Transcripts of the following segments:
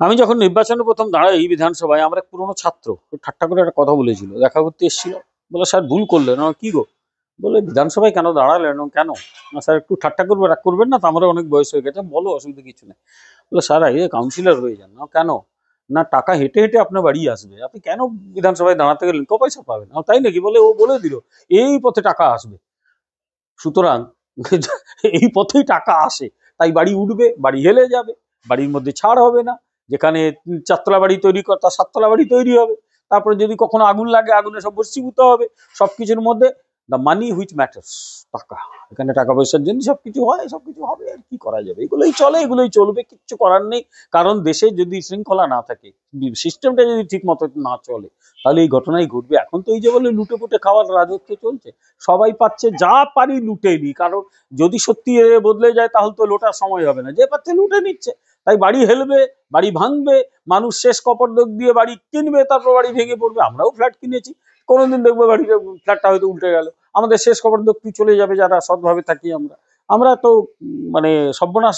আমি যখন নির্বাচনে প্রথম দাঁড়াই এই বিধানসভায়, আমার এক পুরনো ছাত্র ঠাট্টা করে একটা কথা বলেছিল, দেখা করতে এসেছিল। বলে, স্যার ভুল করলেন। কি গো? বলে, বিধানসভায় কেন দাঁড়ালেন? কেন? না স্যার, একটু ঠাট্টা করবে, রাগ করবেন না তো? আমারও অনেক বয়স হয়ে গেছে। বলো, অসুবিধা কিছু নেই। বলে, স্যার এই কাউন্সিলর হয়ে যান। কেন? না, টাকা হেঁটে হেঁটে আপনার বাড়ি আসবে, আপনি কেন বিধানসভায় দাঁড়াতে গেলেন? ক পয়সা পাবেন। তাই নাকি? বলে, ও বলে দিল এই পথে টাকা আসবে, সুতরাং এই পথেই টাকা আসে, তাই বাড়ি উঠবে, বাড়ি হেলে যাবে, বাড়ির মধ্যে ছাড় হবে না। যেখানে চারতলা বাড়ি তৈরি কর, তার সাততলা বাড়ি তৈরি হবে। তারপরে যদি কখনো আগুন লাগে, আগুনে সব ভস্মীভূত হবে। সবকিছুর মধ্যে দ্য মানি হুইচ ম্যাটার্স, টাকা। এখানে টাকা পয়সার জন্য সবকিছু হয়, সবকিছু হবে। আর কি করা যাবে? এগুলোই চলে, এগুলোই চলবে, কিচ্ছু করার নেই। কারণ দেশে যদি শৃঙ্খলা না থাকে, সিস্টেমটা যদি ঠিক মতো না চলে, তাহলে এই ঘটনাই ঘটবে। এখন তো এই যে বলে লুটে পুটে খাওয়ার রাজত্ব চলছে, সবাই পাচ্ছে, যা পারি লুটে নি। কারণ যদি সত্যি বদলে যায়, তাহলে তো লোটার সময় হবে না। যে পাচ্ছে লুটে নিচ্ছে, তাই বাড়ি হেলবে, বাড়ি ভাঙবে, মানুষ শেষ কপর্দক দিয়ে বাড়ি কিনবে, তারপর বাড়ি ভেঙে পড়বে। আমরাও ফ্ল্যাট কিনেছি, কোনোদিন দেখবো বাড়িটা, ফ্ল্যাটটা হয়তো উল্টে গেল, আমাদের শেষ কপর্দক চলে যাবে যারা সৎভাবে থাকি আমরা। আমরা তো মানে সর্বনাশ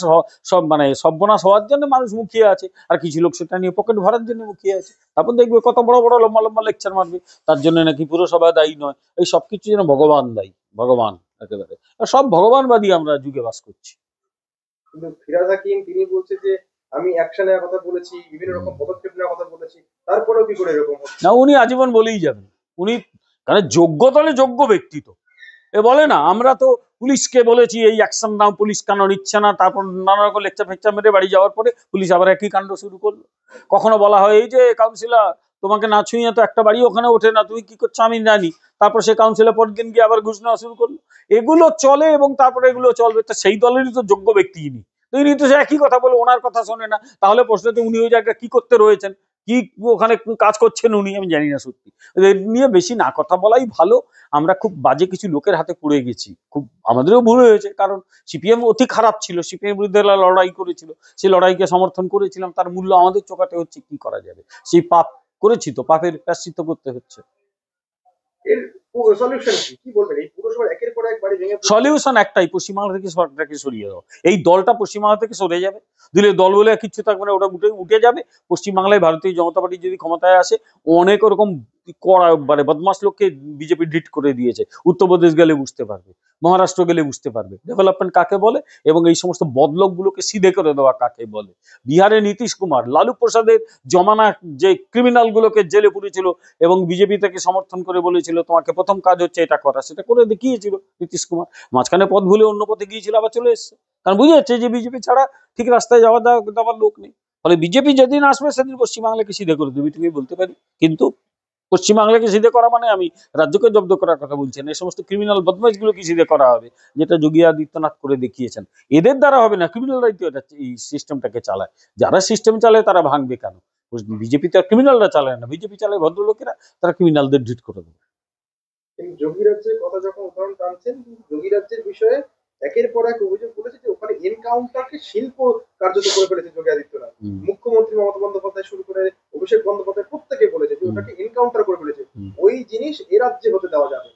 সব মানে সর্বনাশ হওয়ার জন্য মানুষ মুখিয়ে আছে, আর কিছু লোক সেটা নিয়ে পকেট ভরার জন্য মুখিয়ে আছে। তারপর দেখবে কত বড় বড় লম্বা লম্বা লেকচার মারবে, তার জন্য নাকি পুরসভা দায়ী নয়, এই সবকিছু যেন ভগবান দায়ী। ভগবান একেবারে, সব ভগবানবাদী আমরা যুগে বাস করছি। কিন্তু ফিরাজ হাকিম তিনি বলছে যে আমি অ্যাকশন নেওয়ার কথা বলেছি, বিভিন্ন রকম পদক্ষেপ নেওয়ার কথা বলেছি, তারপরেও কি করে এরকম হচ্ছে? না, উনি আজীবন বলেই যাবেন। উনি কারণ যোগ্য দলে যোগ্য ব্যক্তি তো। এ বলে না, আমরা তো পুলিশকে বলেছি এই অ্যাকশন নাও, পুলিশ কেন নিচ্ছে না? তারপর নানা রকম লেকচার ফেকচার মেরে বাড়ি যাওয়ার পরে পুলিশ আবার একই কাণ্ড শুরু করলো। কখনো বলা হয়, এই যে কাউন্সিলর, তোমাকে না ছুঁয়ে তো একটা বাড়ি ওখানে ওঠে না, তুমি কি করছো আমি জানি। তারপর সে কাউন্সিলর পরের দিন গিয়ে আবার ঘুষ নেওয়া শুরু করলো। এগুলো চলে এবং তারপরে এগুলো চলবে। তো সেই দলেরই তো যোগ্য ব্যক্তি ইনি, তো ইনি তো সে একই কথা বলে, ওনার কথা শোনে না। তাহলে প্রশ্ন তো, উনি ওই জায়গায় কি করতে রয়েছেন, কি ওখানে কাজ করছেন উনি, আমি জানি না সত্যি। এদের নিয়ে বেশি না কথা বলাই ভালো। আমরা খুব বাজে কিছু লোকের হাতে পড়ে গেছি, খুব আমাদেরও ভুল হয়েছে। কারণ সিপিএম অতি খারাপ ছিল, সিপিএম বিরুদ্ধে লড়াই করেছিল, সেই লড়াইকে সমর্থন করেছিলাম, তার মূল্য আমাদের চোখাতে হচ্ছে। কি করা যাবে? সেই পাপ করেছি, তো পাপের প্রায়শ্চিত্ত করতে হচ্ছে। এর সলিউশন কি? কি বলবেন? এই পুরসভার একের পর এক বাড়ি ভেঙে সলিউশন একটাই, পশ্চিমবাংলা থেকে সরকারকে সরিয়ে দাও। এই দলটা পশ্চিমবাংলা থেকে সরে যাবে, দিলে দল বলে কিচ্ছু থাকবে না, ওটা উঠে উঠে যাবে। পশ্চিমবাংলায় ভারতীয় জনতা পার্টি যদি ক্ষমতায় আসে, অনেক ওরকম কড়া মানে বদমাস লোককে বিজেপি ডিট করে দিয়েছে। উত্তরপ্রদেশ গেলে বুঝতে পারবে, মহারাষ্ট্র গেলে বুঝতে পারবে ডেভেলপমেন্ট কাকে বলে, এবং এই সমস্ত বদলোকগুলোকে সিধে করে দেওয়া কাকে বলে। বিহারে নীতিশ কুমার, লালু প্রসাদের জমানা যে ক্রিমিনাল গুলোকে জেলে পুরেছিল, এবং বিজেপি থেকে সমর্থন করে বলেছিল তোমাকে প্রথম কাজ হচ্ছে এটা করা, সেটা করে দেখিয়েছিল নীতিশ কুমার। মাঝখানে পথ ভুলে অন্য পথে গিয়েছিল, আবার চলে এসছে। কারণ বুঝে যাচ্ছে যে বিজেপি ছাড়া ঠিক রাস্তায় যাওয়ার লোক নেই। ফলে বিজেপি যেদিন আসবে, সেদিন পশ্চিমবাংলাকে সিধে করে দেবে, তুমি বলতে পারি। কিন্তু পশ্চিমবাংলাকে সিধে করা মানে আমি রাজ্যকে জব্দ করার কথা বলছি না, এই সমস্ত ক্রিমিনাল বদমাইশ গুলোকে সিধে করা হবে, যেটা যোগী আদিত্যনাথ করে দেখিয়েছেন। এদের দ্বারা হবে না, ক্রিমিনালরাই তো এই সিস্টেমটাকে চালায়। যারা সিস্টেম চালায় তারা ভাঙবে কেন? বিজেপি তো ক্রিমিনালরা চালায় না, বিজেপি চালায় ভদ্রলোকেরা, তারা ক্রিমিনালদের ডিট করে দেবে। কিন্তু যোগী রাজ্যের কথা যখন উদাহরণ টানছেন, যোগী রাজ্যের বিষয়ে একের পর এক অভিযোগ করেছে যে ওখানে এনকাউন্টারকে শিল্প কার্যত করে ফেলেছে যোগী আদিত্যনাথ। মুখ্যমন্ত্রী মমতা বন্দ্যোপাধ্যায় শুরু করে অভিষেক বন্দ্যোপাধ্যায় প্রত্যেকে বলেছে যে ওটাকে এনকাউন্টার করে ফেলেছে। ওই জিনিস এ রাজ্যে হতে দেওয়া যাবে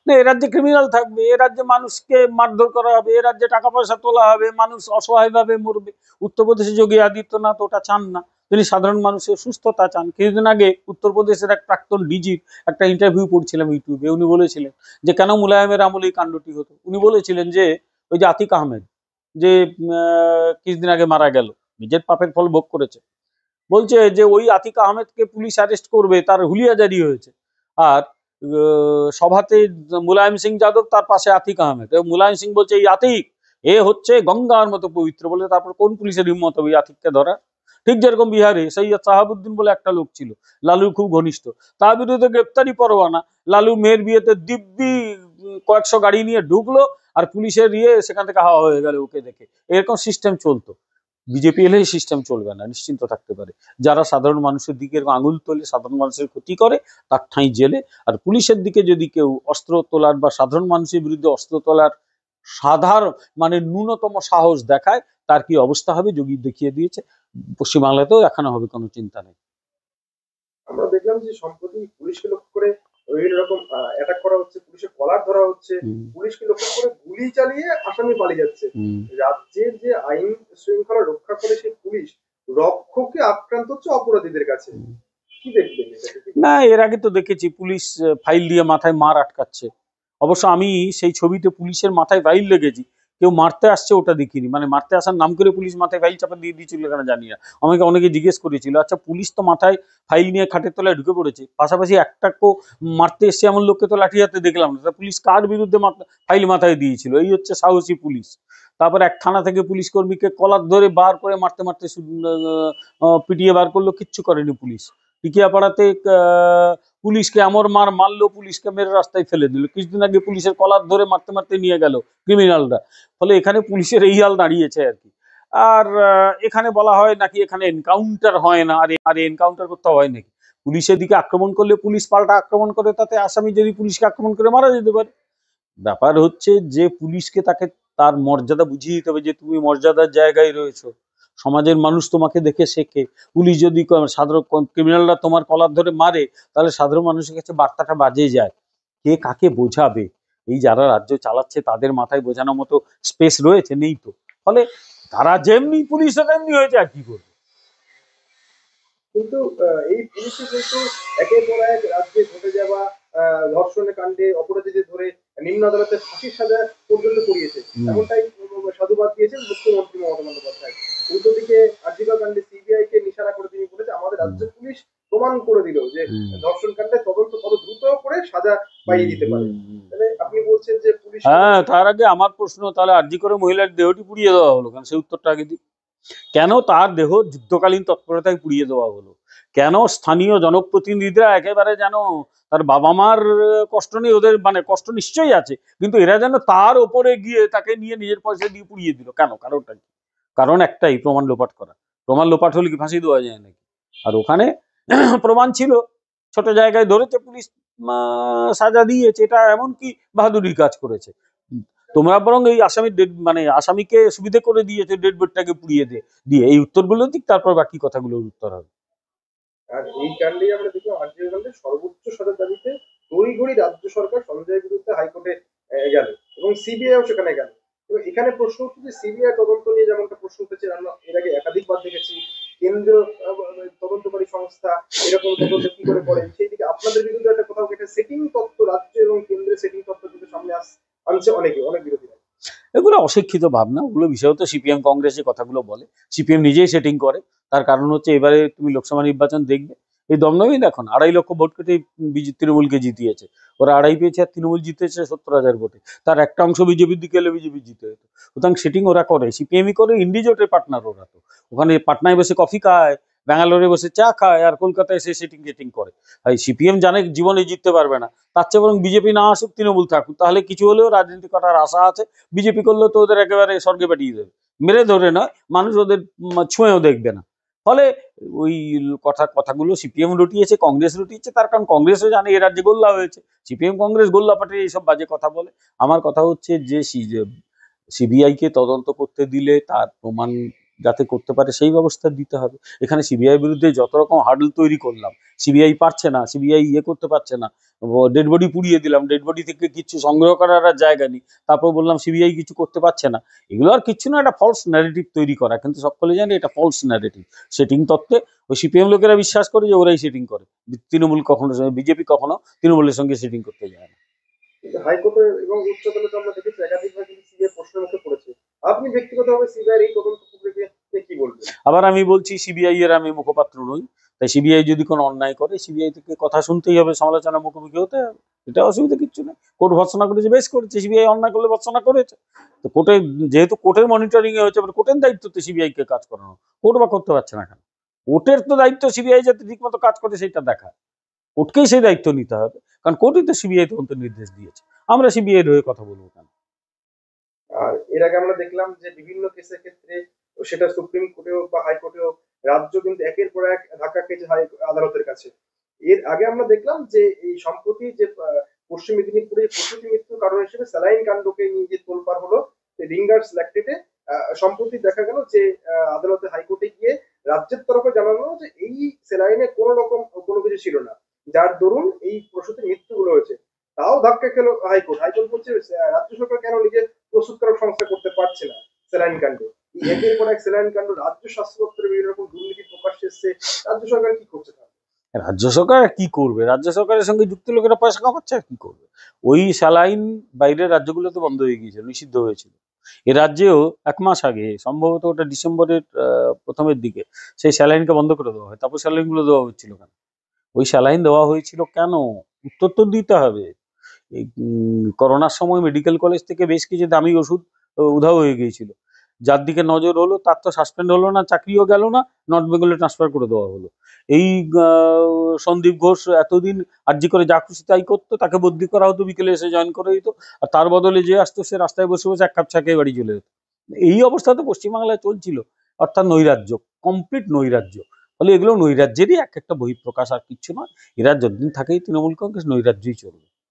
না। এ রাজ্যে ক্রিমিনাল থাকবে, এ রাজ্যে মানুষকে মারধর করা হবে, এ রাজ্যে টাকা পয়সা তোলা হবে, মানুষ অসহায়ভাবে মরবে। উত্তরপ্রদেশে যোগী আদিত্যনাথ ওটা চান না, তিনি সাধারণ মানুষের সুস্থতা চান। কিছুদিন আগে উত্তরপ্রদেশের এক প্রাক্তন ডিজির একটা ইন্টারভিউ পড়ছিলাম ইউটিউবে, উনি বলেছিলেন যে কেন মুলায়মের আমলে এই কাণ্ডটি হতো। উনি বলেছিলেন যে ওই যে আতিক আহমেদ, যে কিছুদিন আগে মারা গেল, নিজের পাপের ফল ভোগ করেছে, বলছে যে ওই আতিক আহমেদকে পুলিশ অ্যারেস্ট করবে, তার হুলিয়া জারি হয়েছে। আর সভাতে মুলায়ম সিং যাদব, তার পাশে আতিক আহমেদ, এবং মুলায়ম সিং বলছে এই আতিক, এ হচ্ছে গঙ্গার মতো পবিত্র। বলে তারপর কোন পুলিশের হিম্মত হবে আতিককে ধরা? ঠিক যেরকম বিহারে সৈয়দ সাহাবুদ্দিন বলে একটা লোক ছিল, লালুর খুব ঘনিষ্ঠ, তার বিরুদ্ধে গ্রেপ্তারি পরোয়ানা। লালু মেয়ের বিয়েতে দিব্যি কয়েকশো গাড়ি নিয়ে ঢুকলো, আর পুলিশের সেখান থেকে হাওয়া হয়ে গেল ওকে দেখে। এরকম সিস্টেম চলতো। বিজেপি এলে সিস্টেম চলবে না, নিশ্চিন্ত থাকতে পারে। যারা সাধারণ মানুষের দিকে আঙুল তোলে, সাধারণ মানুষের ক্ষতি করে, তার ঠাঁই জেলে। আর পুলিশের দিকে যদি কেউ অস্ত্র তোলার বা সাধারণ মানুষের বিরুদ্ধে অস্ত্র তোলার সাধারণ মানে ন্যূনতম সাহস দেখায়, তার কি অবস্থা হবে যোগী দেখিয়ে দিয়েছে। পশ্চিমবাংলাতেও দেখানো হবে, কোনো চিন্তা নেই। আমরা দেখলাম যে সম্প্রতি পুলিশকে লক্ষ্য করে বিভিন্ন রকম অ্যাটাক করা হচ্ছে, পুলিশের কলার ধরা হচ্ছে, পুলিশকে লক্ষ্য করে গুলি চালিয়ে আসামি পালিয়ে যাচ্ছে। রাজ্যের যে আইন শৃঙ্খলা রক্ষা করে সেই পুলিশ রক্ষকে আক্রান্ত হচ্ছে অপরাধীদের কাছে। কি দেখবেন এটাকে? না, এর আগে তো দেখেছি পুলিশ ফাইল দিয়ে মাথায় মার আটকাচ্ছে। অবশ্য আমি সেই ছবিতে পুলিশের মাথায় ফাইল লেগেছি, কেউ মারতে আসছে ওটা দেখিনি, মানে মারতে আসার নাম করে পুলিশ মাথায় ফাইল চাপা দিয়ে দিয়েছিল কেন জানি না। আমাকে অনেকে জিজ্ঞেস করেছিল, আচ্ছা পুলিশ তো মাথায় ফাইল নিয়ে খাটের তলায় ঢুকে পড়েছে, পাশাপাশি একটা মারতে এসছে এমন লোককে তো লাঠি হাতে দেখলাম না, তা পুলিশ কার বিরুদ্ধে ফাইল মাথায় দিয়েছিল? এই হচ্ছে সাহসী পুলিশ। তারপর এক থানা থেকে পুলিশ কর্মীকে কলার ধরে বার করে মারতে মারতে পিটিয়ে বার করলো, কিচ্ছু করেনি পুলিশ। টিকিয়াপাড়াতে পুলিশকে এমন মার মারলো, পুলিশকে মেরে রাস্তায় ফেলে দিল। কিছুদিন আগে পুলিশের কলার ধরে মারতে মারতে নিয়ে গেল ক্রিমিনালরা। ফলে এখানে পুলিশের এই হাল দাঁড়িয়েছে আর কি। আর এখানে বলা হয় নাকি এখানে এনকাউন্টার হয় না, আরে এনকাউন্টার করতে হয় নাকি? পুলিশের দিকে আক্রমণ করলে পুলিশ পাল্টা আক্রমণ করে, তাতে আসামি যদি পুলিশকে আক্রমণ করে মারা যেতে পারে। ব্যাপার হচ্ছে যে পুলিশকে তাকে তার মর্যাদা বুঝিয়ে দিতে হবে, যে তুমি মর্যাদার জায়গায় রয়েছো, সমাজের মানুষ তোমাকে দেখে শেখে। পুলিশ যদি সাধারণ ক্রিমিনালরা তোমার কলার ধরে মারে, তাহলে সাধারণ মানুষের কাছে বার্তাটা বাজে যায়। কে কাকে বোঝাবে? এই যারা রাজ্য চালাচ্ছে তাদের মাথায় বোঝানোর মতো স্পেস রয়েছে? নেই তো। ফলে তারা যেমনি পুলিশে তেমনি হয়েছে, আর কি করবে। কিন্তু এই পুলিশে কিন্তু একের পর এক রাজ্যে ঘটে যাওয়া ধর্ষণের কাণ্ডে অপরাধীদের ধরে নিম্ন আদালতে ফাঁসির সাজা পর্যন্ত করিয়েছে, এমনটাই সাধুবাদ দিয়েছেন মুখ্যমন্ত্রী মমতা বন্দ্যোপাধ্যায়। উল্টো দিকে আরজিকর কাণ্ডে সিবিআই কে নিশানা করে তিনি বলেছে, আমাদের রাজ্য পুলিশ প্রমাণ করে দিল যে ধর্ষণ কাণ্ডে তদন্ত কত দ্রুত করে সাজা পাইয়ে দিতে পারে। তাহলে আপনি বলছেন যে পুলিশ। হ্যাঁ, তার আগে আমার প্রশ্ন, তাহলে আরজি করে মহিলার দেহটি পুড়িয়ে দেওয়া হলো কেন? সেই উত্তরটা আগে দিই। কেন তার দেহ যুদ্ধকালীন তৎপরতায় পুড়িয়ে দেওয়া হলো? কেন স্থানীয় জনপ্রতিনিধিরা একেবারে যেন তার বাবা মার কষ্ট নেই, ওদের মানে কষ্ট নিশ্চয়ই আছে, কিন্তু এরা যেন তার ওপরে গিয়ে তাকে নিয়ে নিজের পয়সা দিয়ে পুড়িয়ে দিল কেন? কারণটা কি? কারণ একটাই, প্রমাণ লোপাট করা। প্রমাণ লোপাট হলে কি ফাঁসি দেওয়া যায় নাকি? আর ওখানে প্রমাণ ছিল, ছোট জায়গায় ধরেছে পুলিশ, সাজা দিয়েছে, এটা এমন কি বাহাদুরির কাজ করেছে। তোমরা বরং এই আসামির মানে আসামিকে সুবিধে করে দিয়েছে, ডেড বডিটাকে পুড়িয়ে দিয়ে এই উত্তরগুলো দিক, তারপর বাকি কথাগুলোর উত্তর হবে। আর এই কাণ্ডে আমরা দেখলাম আরজিকর কাণ্ডে সর্বোচ্চ সাজার দাবিতে তড়িঘড়ি রাজ্য সরকার সঞ্জয়ের বিরুদ্ধে হাইকোর্টে গেল এবং সিবিআইও সেখানে গেল। এবং এখানে প্রশ্ন হচ্ছে যে সিবিআই তদন্ত নিয়ে যেমনটা প্রশ্ন উঠেছে, আমরা এর আগে একাধিকবার দেখেছি কেন্দ্র তদন্তকারী সংস্থা এরকম তদন্ত কি করে করে, সেই দিকে আপনাদের বিরুদ্ধে একটা কোথাও একটা সেটিং তত্ত্ব রাজ্য এবং কেন্দ্রের সেটিং তত্ত্ব কিন্তু সামনে আনছে অনেক বিরোধীরা। এগুলো অশিক্ষিত ভাবনা, ওগুলো বিশেষত সিপিএম কংগ্রেস যে কথাগুলো বলে, সিপিএম নিজেই সেটিং করে। তার কারণ হচ্ছে এবারে তুমি লোকসভা নির্বাচন দেখবে, এই দমদমই দেখুন 2.5 লক্ষ ভোট কেটে তৃণমূলকে জিতিয়েছে। ওরা 2.5 পেয়েছে আর তৃণমূল জিতেছে 70,000 ভোটে। তার একটা অংশ বিজেপির দিকে এলে বিজেপি জিতে যেত। সুতরাং সেটিং ওরা করে, সিপিএমই করে, ইন্ডিজোটের পার্টনার ওরা। তো ওখানে পাটনায় বসে কফি খায়, ব্যাঙ্গালোরে বসে চা খায়, আর কলকাতায় এসে সেটিং করে। আর সিপিএম জানে জীবনে জিততে পারবে না, তার চেয়ে বরং বিজেপি না আসুক, তৃণমূল থাকুক, তাহলে কিছু হলেও রাজনীতি করার আশা আছে। বিজেপি করলেও তো ওদের একেবারে স্বর্গে পাঠিয়ে দেবে, মেরে ধরে নয়, মানুষ ওদের ছুঁয়েও দেখবে না। ফলে ওই কথাগুলো সিপিএম রটিয়েছে, কংগ্রেস রটিয়েছে, তার কারণ কংগ্রেসও জানে এ রাজ্যে গোল্লা হয়েছে। সিপিএম কংগ্রেস গোল্লা পাঠিয়ে এইসব বাজে কথা বলে। আমার কথা হচ্ছে যে সিবিআই কে তদন্ত করতে দিলে তার প্রমাণ যাতে করতে পারে সেই ব্যবস্থা দিতে হবে। এখানে সিবিআই বিরুদ্ধে যত রকম হার্ডল তৈরি করলাম, সিবিআই পারছে না, সিবিআই করতে পারছে না, ডেড বডি পুড়িয়ে দিলাম, ডেড বডি থেকে কিছু সংগ্রহ করার আর জায়গা নেই, তারপর বললাম সিবিআই কিছু করতে পারছে না। এগুলো আর কিচ্ছু না, একটা ফলস ন্যারেটিভ তৈরি করা। কিন্তু সকলে জানে এটা ফলস ন্যারেটিভ। সেটিং তত্ত্বে ওই সিপিএম লোকেরা বিশ্বাস করে যে ওরাই সেটিং করে, তৃণমূল কখনো, বিজেপি কখনো তৃণমূলের সঙ্গে সেটিং করতে যায় না। হাইকোর্টে এবং উচ্চ আদালতে আমরা দেখেছি একাধিকবার কিন্তু সিবিআই প্রশ্নের মুখে পড়েছে। আপনি ব্যক্তিগতভাবে সিবিআই এই তদন্ত প্রক্রিয়াকে কি বলবেন? আবার আমি বলছি, সিবিআই এর আমি মুখপাত্র নই, তাই সিবিআই যদি কোনো অন্যায় করে সিবিআই থেকে কথা শুনতেই হবে, সমালোচনার মুখোমুখি হতে হবে। এটা অসুবিধা কিচ্ছু নেই। কোর্ট ভর্ৎসনা করেছে, বেশ করেছে, সিবিআই অন্যায় করলে ভর্ৎসনা করেছে। তো কোর্টে, যেহেতু কোর্টের মনিটরিং এ হয়েছে, কোর্টের দায়িত্ব তো সিবিআই কে কাজ করানো। কোর্ট বা করতে পারছে না কেন? কোর্টের তো দায়িত্ব সিবিআই যাতে ঠিক মতো কাজ করে সেটা দেখা, কোর্টকেই সেই দায়িত্ব নিতে হবে, কারণ কোর্টই তো সিবিআই তদন্তের নির্দেশ দিয়েছে। আমরা সিবিআই হয়ে কথা বলবো কেন? আর এর আগে আমরা দেখলাম যে বিভিন্ন কেসের ক্ষেত্রে, সেটা সুপ্রিম কোর্টে হোক বা হাইকোর্টে হোক, রাজ্য কিন্তু একের পর এক ধাক্কা খেয়েছে আদালতের কাছে। এর আগে আমরা দেখলাম যে এই সম্প্রতি যে পশ্চিম মেদিনীপুরে প্রসূতি মৃত্যুর কারণ হিসেবে স্যালাইন কাণ্ডকে নিয়ে যে তোলপাড় হলো রিঙ্গার্স ল্যাকটেটে, সম্প্রতি দেখা গেল যে আদালতে হাইকোর্টে গিয়ে রাজ্যের তরফে জানানো হলো যে এই স্যালাইনে কোনো রকম কোনো কিছু ছিল না, যার দরুন এই প্রসূতির মৃত্যুগুলো হয়েছে। তাও ধাক্কা খেলো হাইকোর্ট। হাইকোর্ট বলছে রাজ্য সরকার কেন নিজের প্রস্তুতকারক সংস্থা করতে পারছে না স্যালাইন কাণ্ডে। একের পর এক স্যালাইন কাণ্ড, রাজ্য স্বাস্থ্য দপ্তরের বিভিন্ন রকম দুর্নীতি প্রকাশ্যে এসছে, রাজ্য সরকার কি করছে তাহলে? রাজ্য সরকার আর কি করবে? রাজ্য সরকারের সঙ্গে যুক্ত লোকেরা পয়সা কামাচ্ছে, আর কি করবে? ওই স্যালাইন বাইরের রাজ্যগুলোতে বন্ধ হয়ে গিয়েছিল, নিষিদ্ধ হয়েছিল। এ রাজ্যেও 1 মাস আগে, সম্ভবত ওটা ডিসেম্বরের প্রথমের দিকে, সেই স্যালাইনকে বন্ধ করে দেওয়া হয়। তারপর স্যালাইনগুলো দেওয়া হচ্ছিল কেন? ওই স্যালাইন দেওয়া হয়েছিল কেন? উত্তর তো দিতে হবে। এই করোনার সময় মেডিকেল কলেজ থেকে বেশ কিছু দামি ওষুধ উধাও হয়ে গিয়েছিল। যার দিকে নজর হলো তার তো সাসপেন্ড হলো না, চাকরিও গেল না, নর্থ বেঙ্গলে ট্রান্সফার করে দেওয়া হলো। এই সন্দীপ ঘোষ এতদিন আর্জি করে যা খুশি তাই করতো, তাকে বদলি করা হতো, বিকেলে এসে জয়েন করে দিত, আর তার বদলে যে আসতো সে রাস্তায় বসে বসে 1 কাপ চা খেয়ে বাড়ি চলে যেত। এই অবস্থা তো পশ্চিমবাংলায় চলছিল, অর্থাৎ নৈরাজ্য, কমপ্লিট নৈরাজ্য। ফলে এগুলো নৈরাজ্যেরই একটা বহিঃপ্রকাশ, আর কিচ্ছু নয়। এরা যতদিন থাকেই তৃণমূল কংগ্রেস নৈরাজ্যই চলবে।